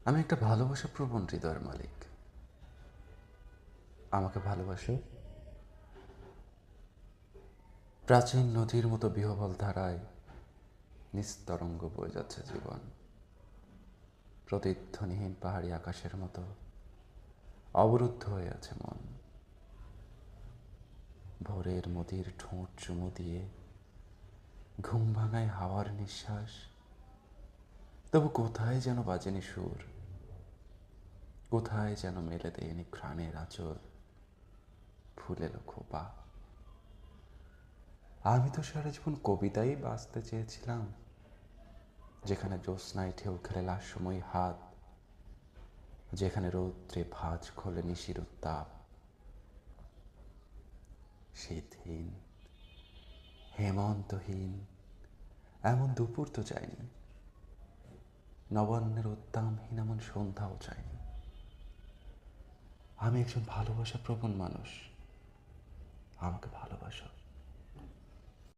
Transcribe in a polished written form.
আমি একটা ভালোবাসা প্রবণ হৃদয়ের মালিক। আমাকে ভালোবাসো। প্রাচীন নদীর মতো বিহবল ধারায় নিস্তরঙ্গ বয়ে যাচ্ছে জীবন। প্রতিধ্বনিহীন পাহাড়ি আকাশের মতো অবরুদ্ধ হয়ে আছে মন। ভোরের মোদির ঠোঁট চুমু দিয়ে ঘুম ভাঙায় হাওয়ার নিঃশ্বাস। তবু কোথায় যেন বাজেনি সুর, কোথায় যেন মেলে দেয়নি ঘ্রাণের আঁচল। ফুল এলো খোপা। আমি তো সারা জীবন কবিতাই বাঁচতে চেয়েছিলাম, যেখানে জ্যোৎস্নায় ঢেউ খেলে লাস্যময়ী হাত, যেখানে রৌদ্রে ভাঁজ খোলে নিশির উত্তাপ। শীতহীন, হেমন্তহীন এমন দুপুর তো চাইনি, নবান্নের উদ্দামহীন এমন সন্ধ্যাও চাইনি। আমি একজন ভালোবাসা প্রবণ মানুষ। আমাকে ভালোবাসো।